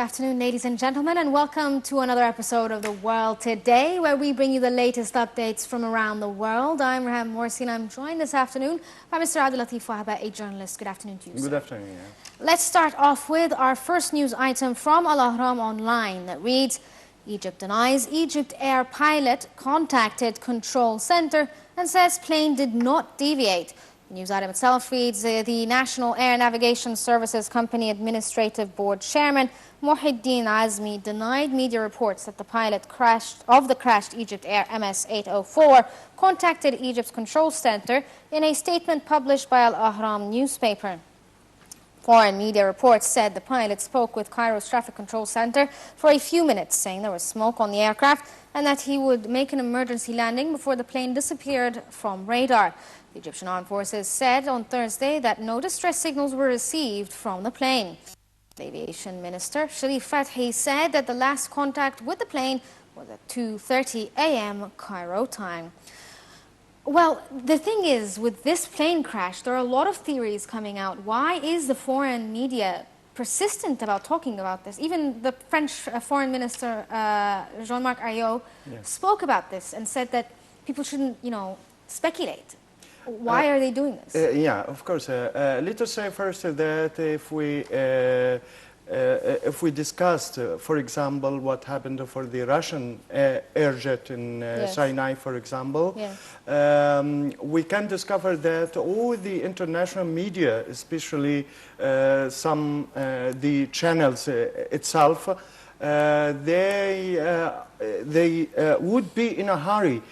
afternoon, ladies and gentlemen, and welcome to another episode of The World Today, where we bring you the latest updates from around the world. I'm Raham Morsi, and I'm joined this afternoon by Mr. AlAzhar Wahaba, a journalist. Good afternoon to you, sir. Good afternoon. Yeah. Let's start off with our first news item from AlAzhar online that reads, Egypt denies Egypt Air pilot contacted control center and says plane did not deviate. The news item itself reads, the National Air Navigation Services Company Administrative Board Chairman Muhyiddin Azmi denied media reports that the pilot of the crashed Egypt Air MS-804 contacted Egypt's control center in a statement published by Al-Ahram newspaper. Foreign media reports said the pilot spoke with Cairo's traffic control center for a few minutes, saying there was smoke on the aircraft and that he would make an emergency landing before the plane disappeared from radar. The Egyptian Armed Forces said on Thursday that no distress signals were received from the plane. The Aviation Minister, Sharif Fathi, said that the last contact with the plane was at 2:30 a.m. Cairo time. Well, the thing is, with this plane crash, there are a lot of theories coming out. Why is the foreign media persistent about talking about this? Even the French Foreign Minister, Jean-Marc Ayrault, spoke about this and said that people shouldn't, speculate. Why are they doing this? Yeah, of course. Let us say first that if we discussed, for example, what happened for the Russian airjet in Sinai, for example, we can discover that all the international media, especially the channels itself, they would be in a hurry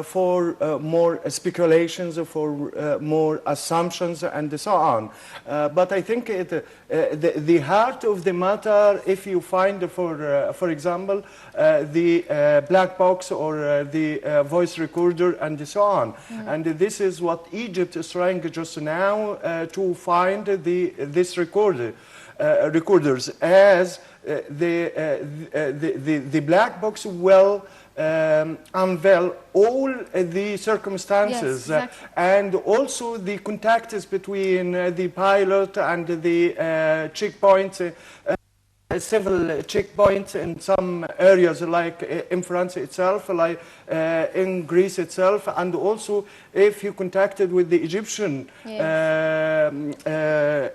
for more speculations, for more assumptions, and so on. But I think the heart of the matter, if you find, for example, the black box or the voice recorder and so on, and this is what Egypt is trying just now to find this recorders, as the black box will unveil all the circumstances, and also the contacts between the pilot and the checkpoints, civil checkpoints in some areas, like in France itself, like in Greece itself, and also if you contacted with the Egyptian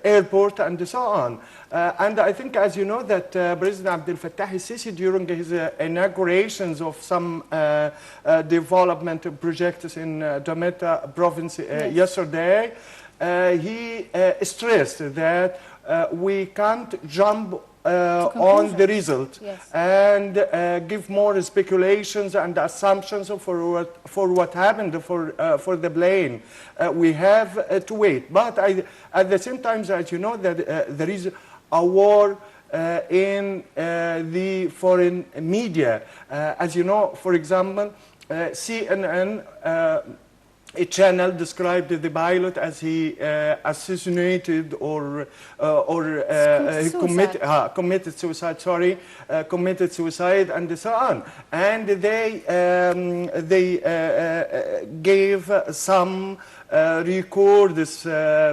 airport and so on. And I think, as you know, that President Abdel Fattah al-Sisi, during his inaugurations of some development projects in Damietta province yesterday, he stressed that we can't jump on the result and give more speculations and assumptions for what happened for the plane. We have to wait. But at the same time, as you know, that there is a war in the foreign media. As you know, for example, CNN, a channel described the pilot as he assassinated or committed suicide. Committed suicide, and so on. And they gave some this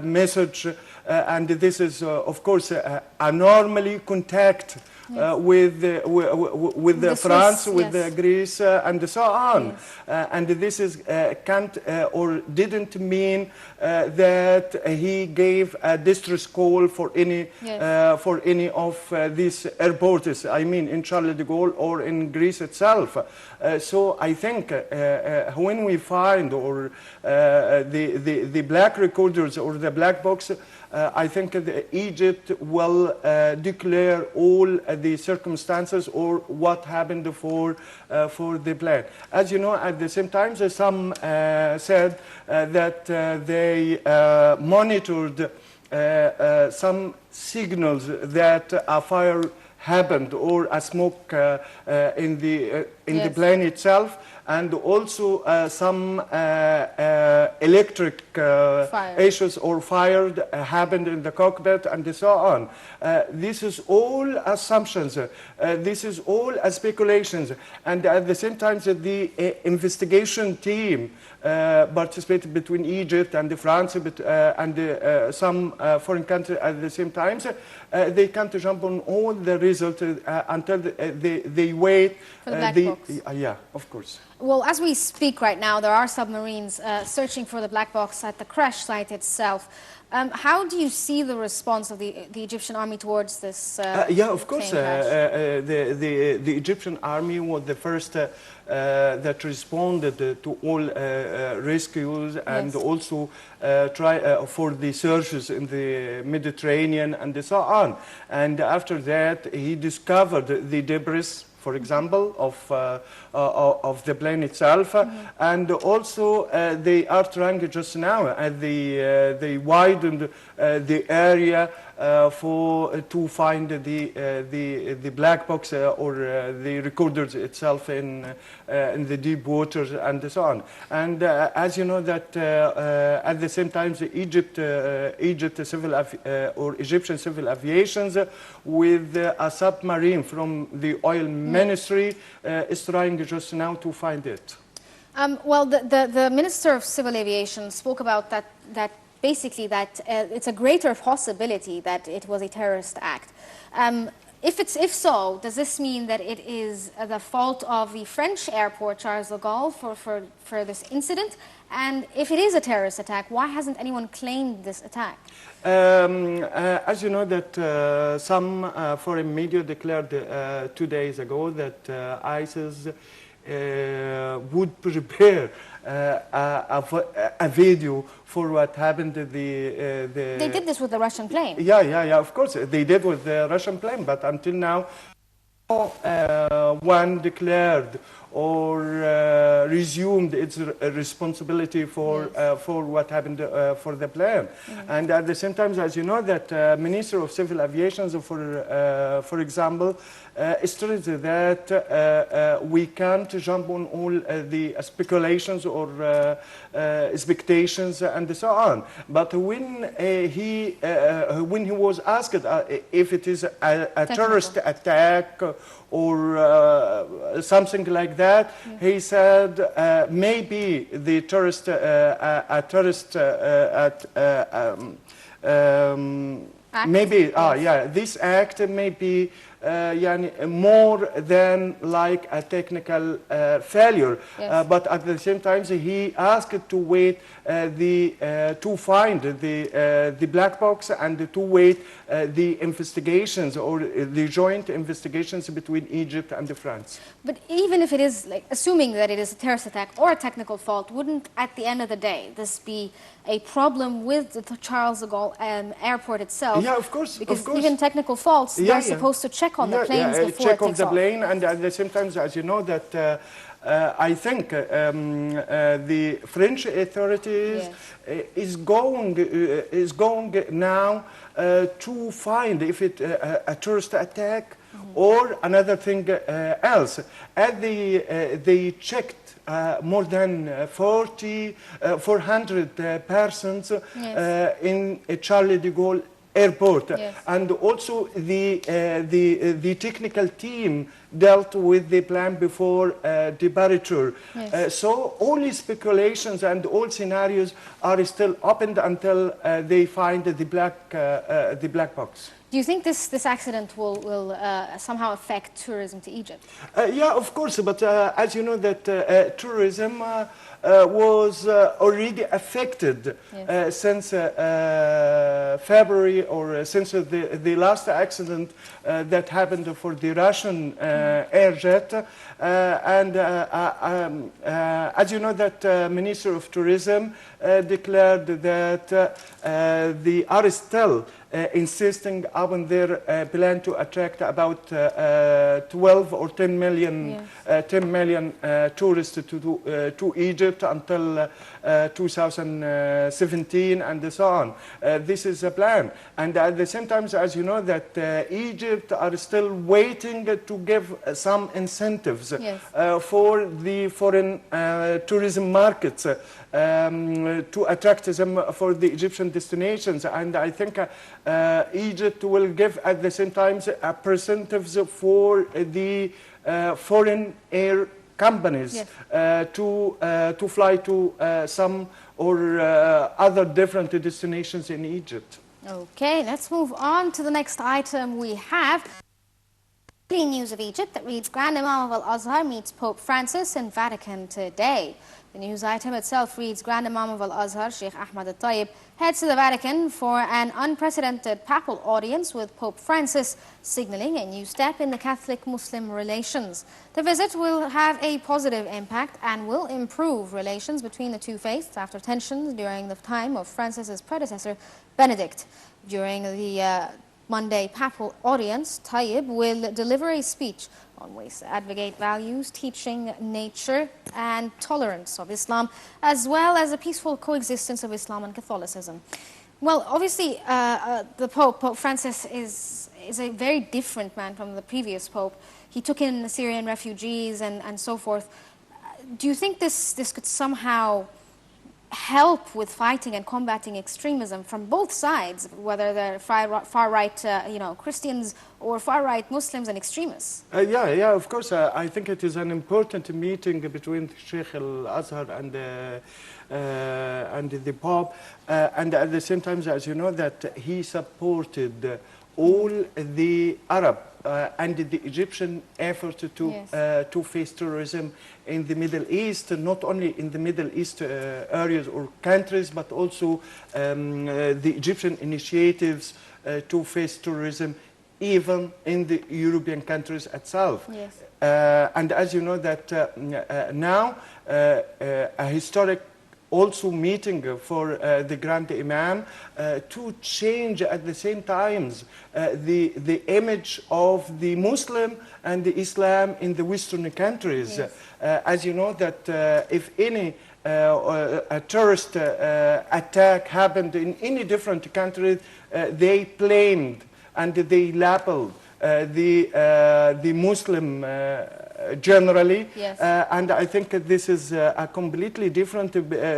message, and this is of course a normally contact with France, with Greece, and so on. And this is can't or didn't mean that he gave a distress call for any of these airports. I mean, in Charles de Gaulle or in Greece itself. So I think when we find or the black recorders or the black box, I think Egypt will declare all the circumstances or what happened for the plane. As you know, at the same time, some said that they monitored some signals that a fire happened or a smoke in the plane itself, and also some electric issues or fire happened in the cockpit and so on. This is all assumptions. This is all speculations. And at the same time, the investigation team participated between Egypt and France and some foreign countries at the same time. They can't jump on all the results until they wait. For the black box. Yeah, of course. Well, as we speak right now, there are submarines searching for the black box at the crash site itself. How do you see the response of the Egyptian army towards this? Yeah, of course. The Egyptian army was the first that responded to all rescues and also try for the searches in the Mediterranean and so on. And after that, he discovered the debris, for example, of the plane itself, and also they are trying just now, they widened the area to find the black box or the recorders itself in the deep waters and so on. And as you know that at the same time, Egyptian civil aviations with a submarine from the oil ministry is trying just now to find it. Well, the Minister of Civil Aviation spoke about that basically it's a greater possibility that it was a terrorist act. If so, does this mean that it is the fault of the French airport Charles de Gaulle for this incident? And if it is a terrorist attack, why hasn't anyone claimed this attack? As you know that some foreign media declared 2 days ago that ISIS would prepare a video for what happened to They did this with the Russian plane. Yeah, of course. They did with the Russian plane, but until now, no one declared or resumed its responsibility for what happened for the plane. And at the same time, as you know, that Minister of Civil Aviation, for example, stated that we can't jump on all the speculations or expectations and so on. But when he was asked if it is a terrorist attack or something like that, he said maybe the terrorist this act may be more than like a technical failure. But at the same time, he asked to wait to find the black box and to wait the investigations or the joint investigations between Egypt and France. But even if it is, like, assuming that it is a terrorist attack or a technical fault, wouldn't at the end of the day this be a problem with the Charles de Gaulle airport itself? Yeah, of course. Because even technical faults, they're supposed to check on the planes before check it on takes the off. plane, and at the same time, as you know, that I think the French authorities is going now to find if it a terrorist attack or another thing else. And they checked more than 400 persons in Charles de Gaulle airport, and also the technical team dealt with the plan before departure. So all these speculations and all scenarios are still open until they find the black box. Do you think this accident will somehow affect tourism to Egypt? Yeah, of course, but as you know that tourism was already affected since February, or since the last accident that happened for the Russian air jet. And as you know that Minister of Tourism declared that they are still insisting upon their plan to attract about 12 or 10 million, 10 million tourists to Egypt until 2017 and so on. This is a plan. And at the same time, as you know, that Egypt are still waiting to give some incentives for the foreign tourism markets. to attract them for the Egyptian destinations. And I think Egypt will give at the same time a percentage for the foreign air companies to fly to some or other different destinations in Egypt. Okay, let's move on to the next item we have. News of Egypt that reads, Grand Imam of AlAzhar meets Pope Francis in Vatican today. The news item itself reads, Grand Imam of AlAzhar, Sheikh Ahmad al-Tayyib, heads to the Vatican for an unprecedented papal audience with Pope Francis, signaling a new step in the Catholic-Muslim relations. The visit will have a positive impact and will improve relations between the two faiths after tensions during the time of Francis's predecessor, Benedict. During the Monday papal audience, Tayyib will deliver a speech on ways to advocate values, teaching nature and tolerance of Islam, as well as a peaceful coexistence of Islam and Catholicism. Well, obviously, the Pope Francis, is a very different man from the previous Pope. He took in the Syrian refugees and so forth. Do you think this could somehow help with fighting and combating extremism from both sides, whether they're far-right Christians or far-right Muslims and extremists? Yeah, of course. I think it is an important meeting between Sheikh AlAzhar and the Pope. And at the same time, as you know, that he supported all the Arab and the Egyptian effort to face terrorism in the Middle East, not only in the Middle East areas or countries, but also the Egyptian initiatives to face terrorism even in the European countries itself. Yes. And as you know that now a historic also meeting for the Grand Imam to change at the same times the image of the Muslim and the Islam in the Western countries. Yes. As you know that if any a terrorist attack happened in any different country, they blamed and they labeled the Muslim generally. Yes. And I think this is a completely different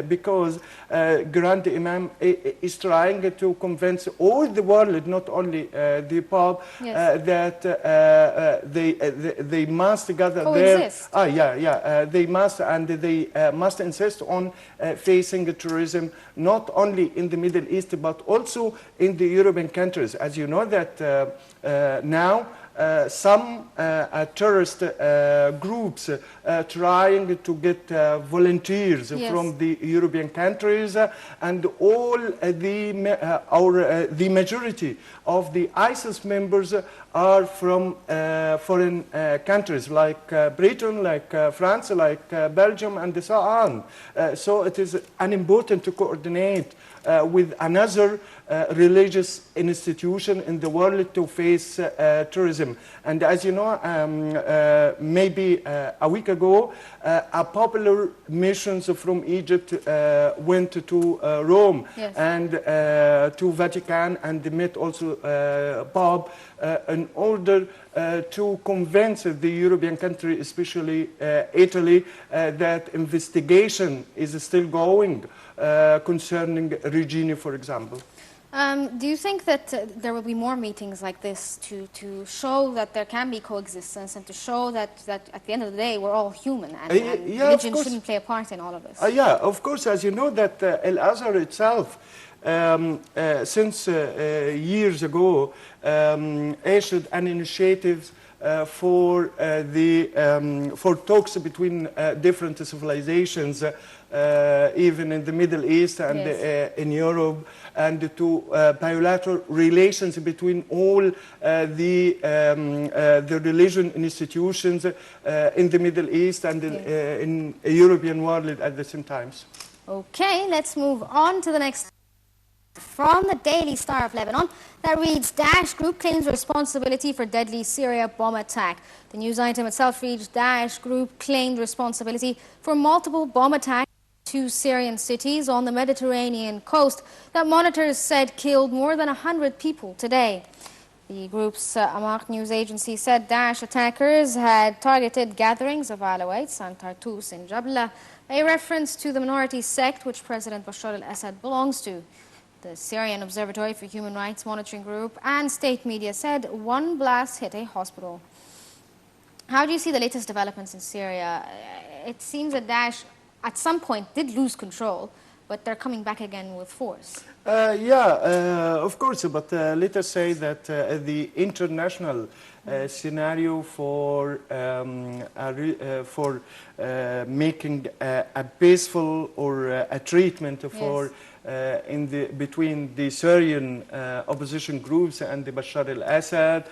because Grand Imam is trying to convince all the world, not only the Pope, that they must gather coexist. there. They must, and they must insist on facing terrorism not only in the Middle East but also in the European countries. As you know that now some terrorist groups trying to get volunteers from the European countries, and all the majority of the ISIS members are from foreign countries like Britain, like France, like Belgium, and so on. So it is important to coordinate with another religious institution in the world to face terrorism. And as you know, maybe a week ago, a popular missions from Egypt went to Rome and to Vatican, and they met also Pope in order to convince the European country, especially Italy, that investigation is still going concerning Regini, for example. Do you think that there will be more meetings like this to show that there can be coexistence and to show that at the end of the day we're all human and religion shouldn't play a part in all of this? Yeah, of course. As you know that AlAzhar itself, since years ago, issued an initiative for talks between different civilizations, even in the Middle East and in Europe, and to bilateral relations between all the religion institutions in the Middle East and in the European world at the same time. Okay, let's move on to the next. From the Daily Star of Lebanon, that reads, Daesh Group claims responsibility for deadly Syria bomb attack. The news item itself reads, Daesh Group claimed responsibility for multiple bomb attacks in 2 Syrian cities on the Mediterranean coast that monitors said killed more than 100 people today. The group's Amaq news agency said Daesh attackers had targeted gatherings of Alawites and Tartus in Jabla, a reference to the minority sect which President Bashar al-Assad belongs to. The Syrian Observatory for Human Rights Monitoring Group and state media said one blast hit a hospital. How do you see the latest developments in Syria? It seems that Daesh at some point did lose control, but they're coming back again with force. Of course, but let us say that the international scenario for making a peaceful or a treatment for between the Syrian opposition groups and the Bashar al-Assad.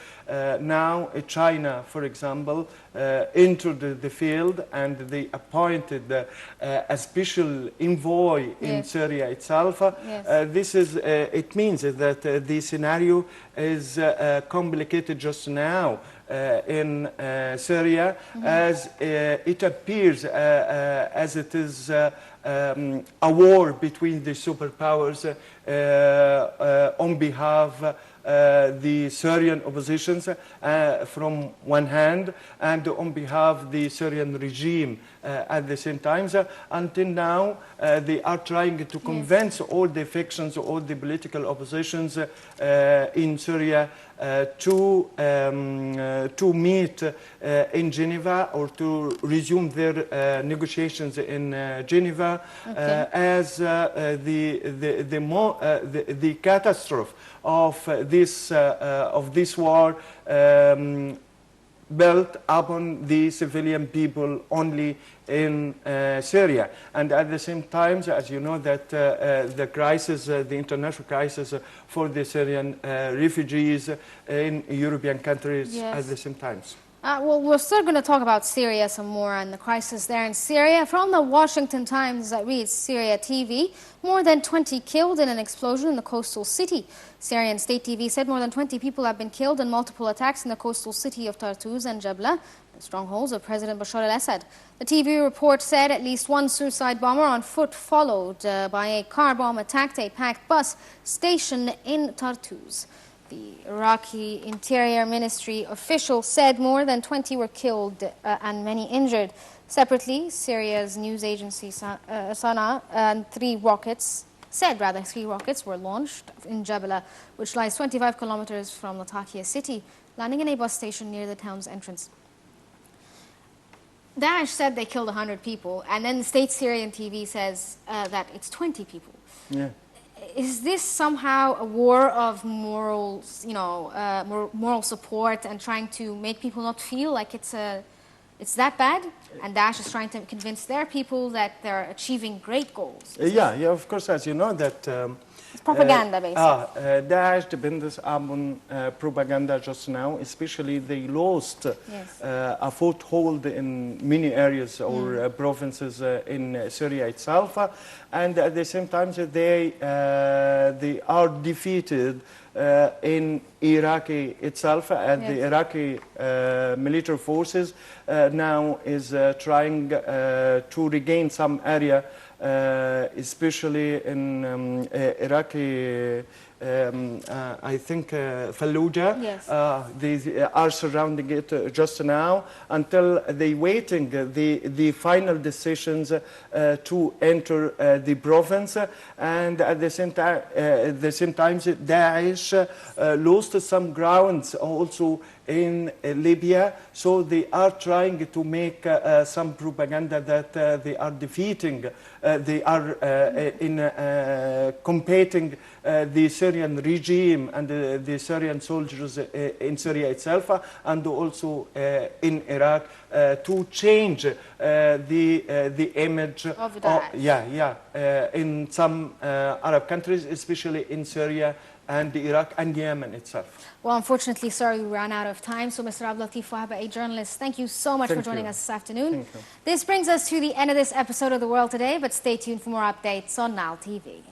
Now China, for example, entered the field and they appointed a special envoy in Syria itself. It means that the scenario is complicated just now in Syria, as it appears as it is a war between the superpowers on behalf the Syrian oppositions from one hand, and on behalf the Syrian regime at the same time. Until now, they are trying to convince all the factions, all the political oppositions in Syria to meet in Geneva or to resume their negotiations in Geneva, as the catastrophe of this war built upon the civilian people only in Syria. And at the same time, as you know, that the crisis, the international crisis for the Syrian refugees in European countries at the same time. Well, we're still going to talk about Syria some more and the crisis there in Syria. From the Washington Times that reads Syria TV, more than 20 killed in an explosion in the coastal city. Syrian state TV said more than 20 people have been killed in multiple attacks in the coastal city of Tartus and Jabla, the strongholds of President Bashar al-Assad. The TV report said at least one suicide bomber on foot, followed by a car bomb, attacked a packed bus stationed in Tartus. The Iraqi Interior Ministry official said more than 20 were killed and many injured. Separately, Syria's news agency Sana and three rockets were launched in Jabala, which lies 25 kilometers from Latakia city, landing in a bus station near the town's entrance. Daesh said they killed 100 people, and then the state Syrian TV says that it's 20 people. Yeah. Is this somehow a war of morals, moral support and trying to make people not feel like it's that bad? And Daesh is trying to convince their people that they're achieving great goals. Of course, as you know that... it's propaganda, basically. Daesh depends on propaganda just now, especially they lost a foothold in many areas or provinces in Syria itself, and at the same time they are defeated in Iraq itself, and the Iraqi military forces now is trying to regain some area, especially in Iraqi, I think Fallujah. They are surrounding it just now until they waiting the final decisions to enter the province, and at the same time, Daesh lost some grounds also in Libya, so they are trying to make some propaganda that they are defeating, they are combating the Syrian regime and the Syrian soldiers in Syria itself, and also in Iraq, to change the image of Daesh. In some Arab countries, especially in Syria and Iraq and Yemen itself. Well, unfortunately, sorry, we ran out of time. So, Mr. Abdulatif Wahaba, a journalist, thank you so much for joining us this afternoon. This brings us to the end of this episode of The World Today, but stay tuned for more updates on Nile TV.